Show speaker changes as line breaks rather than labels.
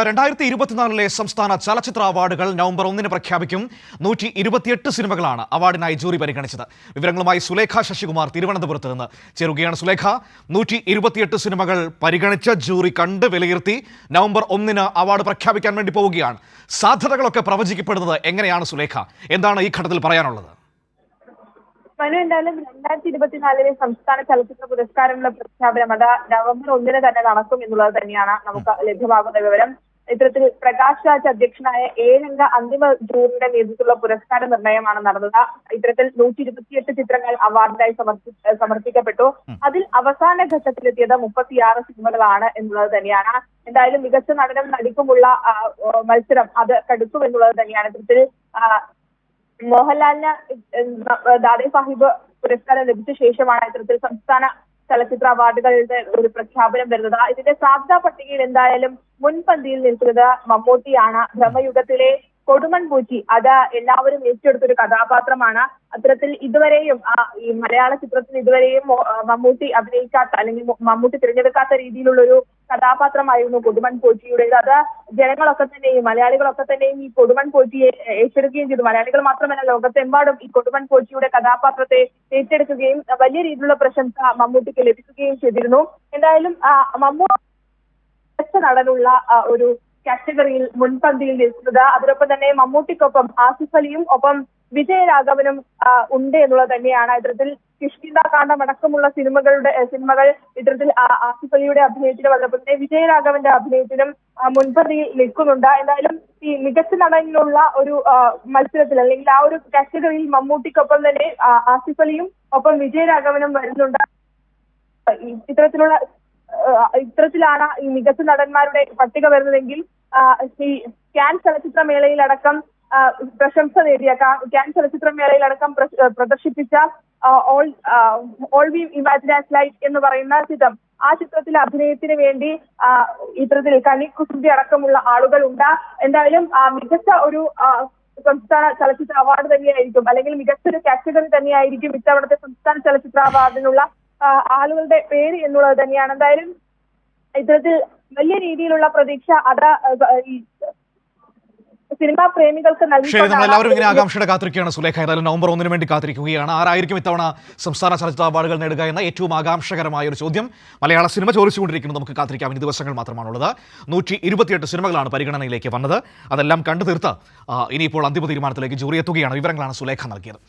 2024 സംസ്ഥാന ചലച്ചിത്ര അവാർഡുകൾ നവംബർ 1 പ്രഖ്യാപിക്കും. 128 സിനിമകളാണ് അവാർഡിനായി ജൂറി പരിഗണിച്ചത്. വിവരങ്ങളുമായി സുലേഖ ശശികുമാർ തിരുവനന്തപുരത്ത് നിന്ന് ചേരുകയാണ്. സുലേഖ, 128 സിനിമകൾ പരിഗണിച്ച് ജൂറി കണ്ട് വിലയിരുത്തി നവംബർ 1 അവാർഡ് പ്രഖ്യാപിക്കാൻ വേണ്ടി പോവുകയാണ്. സാധ്യതകളൊക്കെ പ്രവചിക്കപ്പെടുന്നത് എങ്ങനെയാണ് സുലേഖ? എന്താണ് ഈ ഘട്ടത്തിൽ പറയാനുള്ളത്?
എന്തായാലും 2024 സംസ്ഥാന ചലച്ചിത്ര പുരസ്കാരങ്ങളുടെ പ്രഖ്യാപനം അത് നവംബർ 1 തന്നെ നടക്കും എന്നുള്ളത് തന്നെയാണ് നമുക്ക് ലഭ്യമാകുന്ന വിവരം. ഇത്തരത്തിൽ പ്രകാശ് രാജ് അധ്യക്ഷനായ 7 അംഗ അന്തിമ ജൂറിയുടെ നേതൃത്വത്തിലുള്ള പുരസ്കാര നിർണയമാണ് നടന്നത്. ഇത്തരത്തിൽ 128 ചിത്രങ്ങൾ അവാർഡിനായി സമർപ്പിക്കപ്പെട്ടു. അതിൽ അവസാന ഘട്ടത്തിലെത്തിയത് 36 സിനിമകളാണ് എന്നുള്ളത് തന്നെയാണ്. എന്തായാലും മികച്ച നടനും നടിക്കുമുള്ള മത്സരം അത് കടുക്കുമെന്നുള്ളത് തന്നെയാണ്. ഇത്തരത്തിൽ മോഹൻലാലിന് ദാദേ സാഹിബ് പുരസ്കാരം ലഭിച്ച ശേഷമാണ് ഇത്തരത്തിൽ സംസ്ഥാന ചലച്ചിത്ര അവാർഡുകളുടെ ഒരു പ്രഖ്യാപനം വരുന്നത്. ഇതിന്റെ സാധ്യതാ പട്ടികയിൽ എന്തായാലും മുൻപന്തിയിൽ നിൽക്കുന്നത് മമ്മൂട്ടിയാണ്. ബ്രഹ്മയുഗത്തിലെ കൊടുമൺ പൂച്ചി അത് എല്ലാവരും ഏറ്റെടുത്തൊരു കഥാപാത്രമാണ്. അത്തരത്തിൽ ഇതുവരെയും ഈ മലയാള ചിത്രത്തിൽ ഇതുവരെയും മമ്മൂട്ടി അഭിനയിക്കാത്ത അല്ലെങ്കിൽ മമ്മൂട്ടി തിരഞ്ഞെടുക്കാത്ത രീതിയിലുള്ള ഒരു കഥാപാത്രമായിരുന്നു കൊടുമൺ പോച്ചിയുടേത്. അത് ജനങ്ങളൊക്കെ തന്നെയും മലയാളികളൊക്കെ തന്നെയും ഈ കൊടുമൺ പോച്ചിയെ ഏറ്റെടുക്കുകയും ചെയ്തു. മലയാളികൾ മാത്രമല്ല, ലോകത്തെമ്പാടും ഈ കൊടുമൺ പോച്ചിയുടെ കഥാപാത്രത്തെ ഏറ്റെടുക്കുകയും വലിയ രീതിയിലുള്ള പ്രശംസ മമ്മൂട്ടിക്ക് ലഭിക്കുകയും ചെയ്തിരുന്നു. എന്തായാലും മമ്മൂട്ടി നടനുള്ള ഒരു കാറ്റഗറിയിൽ മുൻപന്തിയിൽ നിൽക്കുന്നത്. അതിനൊപ്പം തന്നെ മമ്മൂട്ടിക്കൊപ്പം ആസിഫ് അലിയും ഒപ്പം വിജയരാഘവനും ഉണ്ട് എന്നുള്ളത് തന്നെയാണ്. ഇത്തരത്തിൽ കിഷ്കിന്ധാകാന്ഡം അടക്കമുള്ള സിനിമകൾ ഇത്തരത്തിൽ ആസിഫ് അലിയുടെ അഭിനയത്തിനും അതോടൊപ്പം തന്നെ വിജയരാഘവന്റെ അഭിനയത്തിനും മുൻപന്തിയിൽ നിൽക്കുന്നുണ്ട്. എന്തായാലും ഈ മികച്ച നടനുള്ള ഒരു മത്സരത്തിൽ അല്ലെങ്കിൽ ആ ഒരു കാറ്റഗറിയിൽ മമ്മൂട്ടിക്കൊപ്പം തന്നെ ആസിഫ് അലിയും ഒപ്പം വിജയരാഘവനും വരുന്നുണ്ട്. ഇത്തരത്തിലാണ് ഈ മികച്ച നടന്മാരുടെ പട്ടിക വരുന്നതെങ്കിൽ ഈ ക്യാൻ ചലച്ചിത്രമേളയിലടക്കം പ്രശംസ നേടിയ ക്യാൻ ചലച്ചിത്രമേളയിലടക്കം പ്രദർശിപ്പിച്ച all we imagine as light എന്ന് പറയുന്ന ചിത്രം, ആ ചിത്രത്തിലെ അഭിനയത്തിന് വേണ്ടി ഇത്തരത്തിൽ കനി കുസൃതി അടക്കമുള്ള ആളുകളുണ്ട്. എന്തായാലും മികച്ച ഒരു സംസ്ഥാന ചലച്ചിത്ര അവാർഡ് തന്നെയായിരിക്കും അല്ലെങ്കിൽ മികച്ചൊരു കാറ്റഗറി തന്നെയായിരിക്കും ഇത്തവണത്തെ സംസ്ഥാന ചലച്ചിത്ര അവാർഡിനുള്ള ആളുകളുടെ പേര് എന്നുള്ളത് തന്നെയാണ്. എന്തായാലും ഇത്തരത്തിൽ വലിയ രീതിയിലുള്ള പ്രതീക്ഷ അത് ഈ സിനിമാ പ്രേമികൾക്ക്
നമ്മളെല്ലാവരും ഇങ്ങനെ ആകാംക്ഷയുടെ കാത്തിരിക്കുകയാണ് സുലേഖ. ഏതായാലും നവംബർ 1 വേണ്ടി കാത്തിരിക്കുകയാണ്. ആരായിരിക്കും ഇത്തവണ സംസ്ഥാന ചലച്ചിത്ര അവാർഡുകൾ നേടുക എന്ന ഏറ്റവും ആകാംക്ഷകരമായ ഒരു ചോദ്യം മലയാള സിനിമ ചോദിച്ചുകൊണ്ടിരിക്കുന്നത്. നമുക്ക് കാത്തിരിക്കാം. ഇനി ദിവസങ്ങൾ മാത്രമാണുള്ളത്. 128 സിനിമകളാണ് പരിഗണനയിലേക്ക് വന്നത്. അതെല്ലാം കണ്ടു തീർത്ത് ഇനിയിപ്പോൾ അന്തിമ തീരുമാനത്തിലേക്ക് ജൂറി എത്തുകയാണ്. വിവരങ്ങളാണ് സുലേഖ നൽകിയത്.